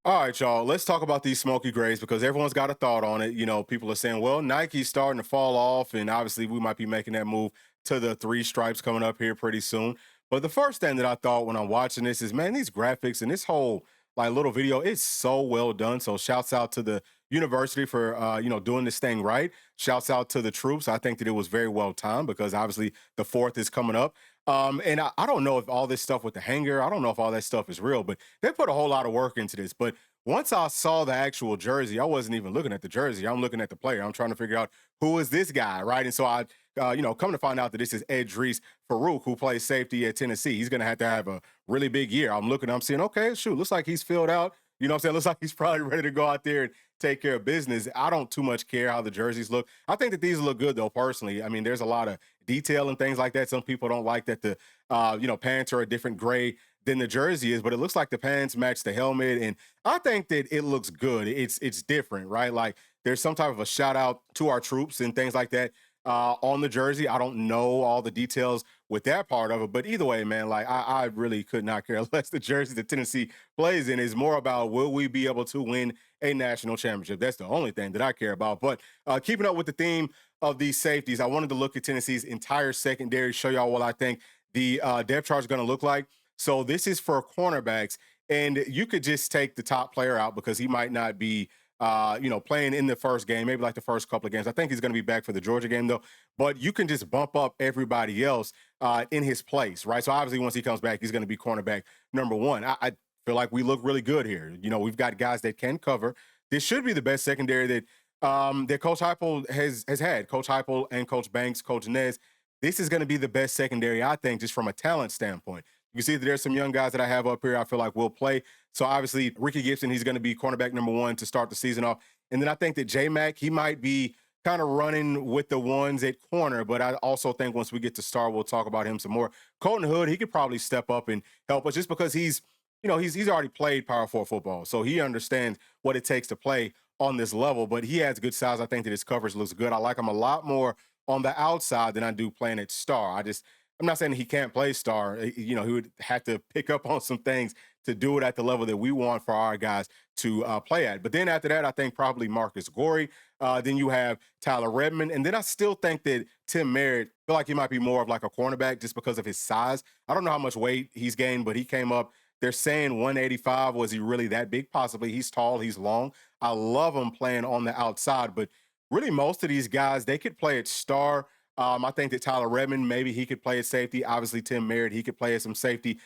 All right, y'all. Let's talk about these Smokey Grays because everyone's got a thought on it. People are saying, well, Nike's starting to fall off, and obviously we might be making that move to the three stripes coming up here pretty soon. But the first thing that I thought when I'm watching this is, man, these graphics and this whole like little video, it's so well done. So shouts out to the university for doing this thing right. Shouts out to the troops. I think that it was very well timed because obviously the fourth is coming up. And I don't know if all this stuff with the hanger, I don't know if all that stuff is real, but they put a whole lot of work into this. But once I saw the actual jersey, I wasn't even looking at the jersey. I'm looking at the player. I'm trying to figure out who is this guy, right? And so come to find out that this is Edris Farouk, who plays safety at Tennessee. He's going to have a really big year. I'm seeing, okay, shoot, looks like he's filled out. You know what I'm saying? Looks like he's probably ready to go out there and take care of business. I don't too much care how the jerseys look. I think that these look good though, personally. I mean, there's a lot of detail and things like that. Some people don't like that the pants are a different gray than the jersey is, but it looks like the pants match the helmet. And I think that it looks good. It's different, right? Like there's some type of a shout out to our troops and things like that on the jersey. I don't know all the details with that part of it, but either way, man, like I really could not care less. The jersey that Tennessee plays in is more about will we be able to win a national championship. That's the only thing that I care about. But keeping up with the theme of these safeties, I wanted to look at Tennessee's entire secondary, show y'all what I think the depth chart is going to look like. So this is for cornerbacks, and you could just take the top player out because he might not be, playing in the first game, maybe like the first couple of games. I think he's going to be back for the Georgia game though. But you can just bump up everybody else in his place, right? So obviously, once he comes back, he's going to be cornerback number one. I feel like we look really good here. We've got guys that can cover. This should be the best secondary that Coach Heupel has had. Coach Heupel and Coach Banks, Coach Nez. This is going to be the best secondary, I think, just from a talent standpoint. You can see that there's some young guys that I have up here I feel like will play. So obviously, Ricky Gibson, he's going to be cornerback number one to start the season off. And then I think that J-Mac, he might be kind of running with the ones at corner, but I also think once we get to star, we'll talk about him some more. Colton Hood, he could probably step up and help us just because he's already played Power Four football. So he understands what it takes to play on this level, but he has good size. I think that his coverage looks good. I like him a lot more on the outside than I do playing at star. I'm not saying he can't play star. He would have to pick up on some things to do it at the level that we want for our guys to play at. But then after that, I think probably Marcus Gorey. Then you have Tyler Redmond. And then I still think that Tim Merritt, I feel like he might be more of like a cornerback just because of his size. I don't know how much weight he's gained, but he came up. They're saying 185. Was he really that big? Possibly. He's tall. He's long. I love him playing on the outside, but really most of these guys, they could play at star. I think that Tyler Redmond, maybe he could play at safety. Obviously, Tim Merritt, he could play at some safety.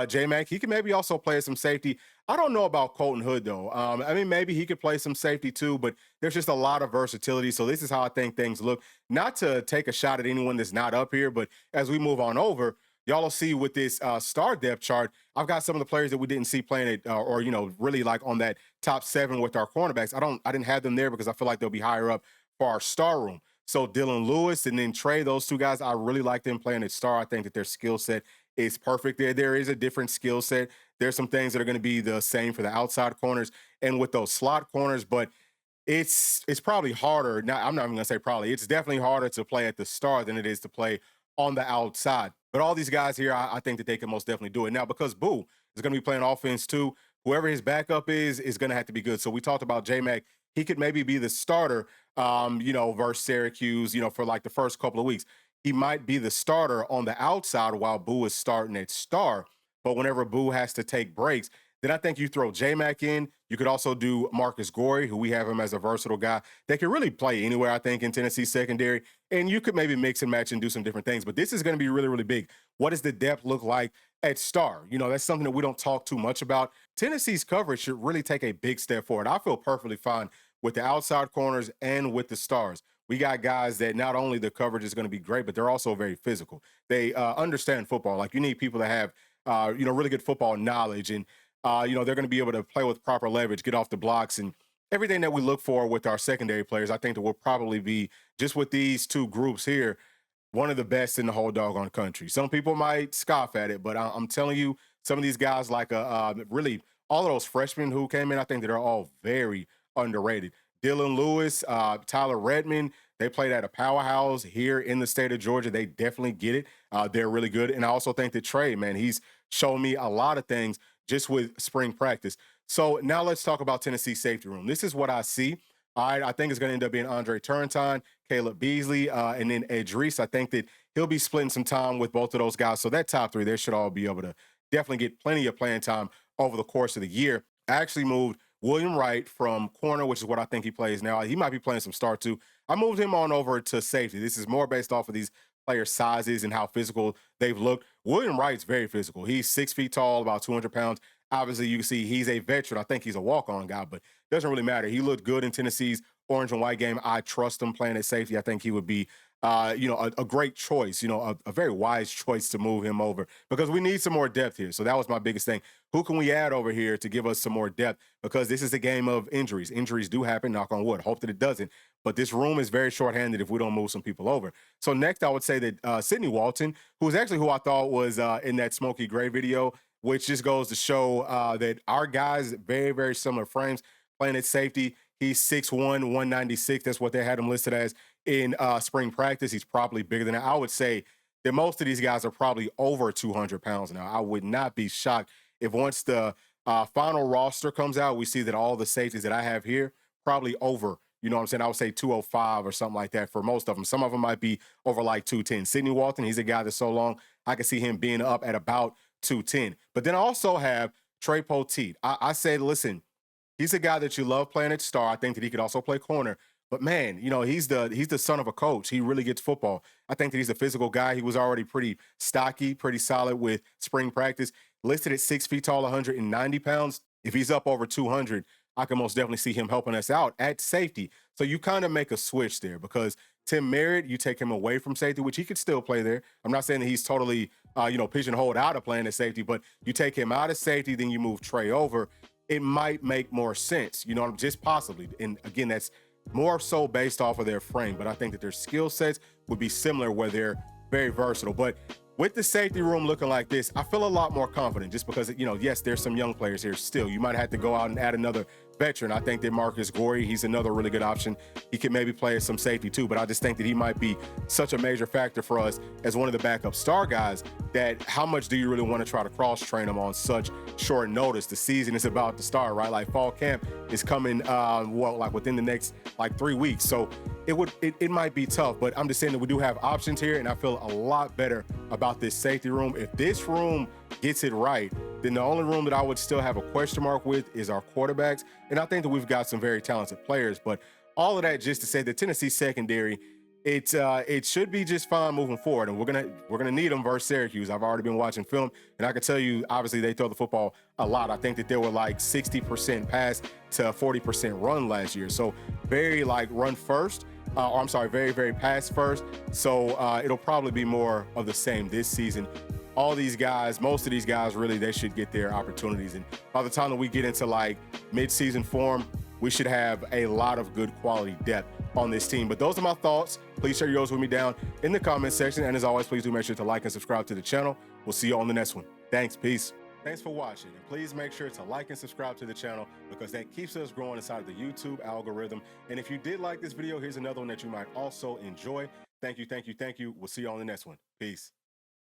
J-Mac, he could maybe also play at some safety. I don't know about Colton Hood, though. Maybe he could play some safety too, but there's just a lot of versatility. So this is how I think things look. Not to take a shot at anyone that's not up here, but as we move on over, y'all will see with this star depth chart, I've got some of the players that we didn't see playing it really like on that top seven with our cornerbacks. I didn't have them there because I feel like they'll be higher up for our star room. So Dylan Lewis and then Trey, those two guys, I really like them playing at star. I think that their skill set is perfect there. There is a different skill set. There's some things that are going to be the same for the outside corners and with those slot corners, but it's probably harder. Now, I'm not even going to say probably. It's definitely harder to play at the star than it is to play on the outside. But all these guys here, I think that they can most definitely do it. Now, because Boo is going to be playing offense too, whoever his backup is going to have to be good. So we talked about J-Mac. He could maybe be the starter, versus Syracuse, for like the first couple of weeks. He might be the starter on the outside while Boo is starting at star. But whenever Boo has to take breaks, then I think you throw J-Mac in. You could also do Marcus Gorey, who we have him as a versatile guy that can really play anywhere, I think, in Tennessee secondary. And you could maybe mix and match and do some different things. But this is going to be really, really big. What does the depth look like at star? That's something that we don't talk too much about. Tennessee's coverage should really take a big step forward. I feel perfectly fine with the outside corners and with the stars. We got guys that not only the coverage is going to be great, but they're also very physical. They understand football. Like you need people that have, really good football knowledge and they're going to be able to play with proper leverage, get off the blocks, and everything that we look for with our secondary players. I think that will probably be just with these two groups here, one of the best in the whole doggone country. Some people might scoff at it, but I'm telling you, some of these guys, like really all of those freshmen who came in, I think that are all very underrated. Dylan Lewis, Tyler Redmond, they played at a powerhouse here in the state of Georgia. They definitely get it. They're really good. And I also think that Trey, man, he's shown me a lot of things just with spring practice. So now let's talk about Tennessee safety room. This is what I see. All right, I think it's going to end up being Andre Turrentine, Caleb Beasley, and then Edris. I think that he'll be splitting some time with both of those guys. So that top three, they should all be able to definitely get plenty of playing time over the course of the year. I actually moved William Wright from corner, which is what I think he plays now. He might be playing some start too. I moved him on over to safety. This is more based off of these player sizes and how physical they've looked. William Wright's very physical. He's 6 feet tall, about 200 pounds. Obviously, you can see he's a veteran. I think he's a walk-on guy, but doesn't really matter. He looked good in Tennessee's orange and white game. I trust him playing at safety. I think he would be, a great choice, a very wise choice to move him over because we need some more depth here. So that was my biggest thing. Who can we add over here to give us some more depth? Because this is a game of injuries. Injuries do happen, knock on wood. Hope that it doesn't. But this room is very shorthanded if we don't move some people over. So next, I would say that Sidney Walton, who is actually who I thought was in that Smokey Grey video, which just goes to show that our guys, very, very similar frames, playing at safety. He's 6'1", 196. That's what they had him listed as in spring practice. He's probably bigger than that. I would say that most of these guys are probably over 200 pounds now. I would not be shocked if once the final roster comes out, we see that all the safeties that I have here probably over, you know what I'm saying? I would say 205 or something like that for most of them. Some of them might be over like 210. Sidney Walton, he's a guy that's so long, I can see him being up at about 210. But then I also have Trey Poteet. I said, listen, he's a guy that you love playing at star. I think that he could also play corner. But man, he's the son of a coach. He really gets football. I think that he's a physical guy. He was already pretty stocky, pretty solid with spring practice. Listed at 6 feet tall, 190 pounds. If he's up over 200, I can most definitely see him helping us out at safety. So you kind of make a switch there because Tim Merritt, you take him away from safety, which he could still play there. I'm not saying that he's totally, pigeonholed out of playing at safety, but you take him out of safety, then you move Trey over. It might make more sense, just possibly. And again, that's more so based off of their frame, but I think that their skill sets would be similar where they're very versatile. But with the safety room looking like this, I feel a lot more confident just because, yes, there's some young players here still. You might have to go out and add another veteran. I think that Marcus Gorey, he's another really good option. He could maybe play as some safety too, but I just think that he might be such a major factor for us as one of the backup star guys that how much do you really want to try to cross-train him on such short notice? The season is about to start, right? Like fall camp is coming, within the next 3 weeks. So it might be tough, but I'm just saying that we do have options here, and I feel a lot better about this safety room. If this room gets it right, then the only room that I would still have a question mark with is our quarterbacks. And I think that we've got some very talented players, but all of that just to say the Tennessee secondary, it should be just fine moving forward, and we're gonna need them versus Syracuse. I've already been watching film, and I can tell you, obviously they throw the football a lot. I think that they were like 60% pass to 40% run last year, so very run first. Very, very pass first. So it'll probably be more of the same this season. All these guys, most of these guys, really, they should get their opportunities. And by the time that we get into mid-season form, we should have a lot of good quality depth on this team. But those are my thoughts. Please share yours with me down in the comment section. And as always, please do make sure to like and subscribe to the channel. We'll see you on the next one. Thanks. Peace. Thanks for watching, and please make sure to like and subscribe to the channel because that keeps us growing inside the YouTube algorithm. And if you did like this video, here's another one that you might also enjoy. Thank you, thank you, thank you. We'll see you on the next one. Peace.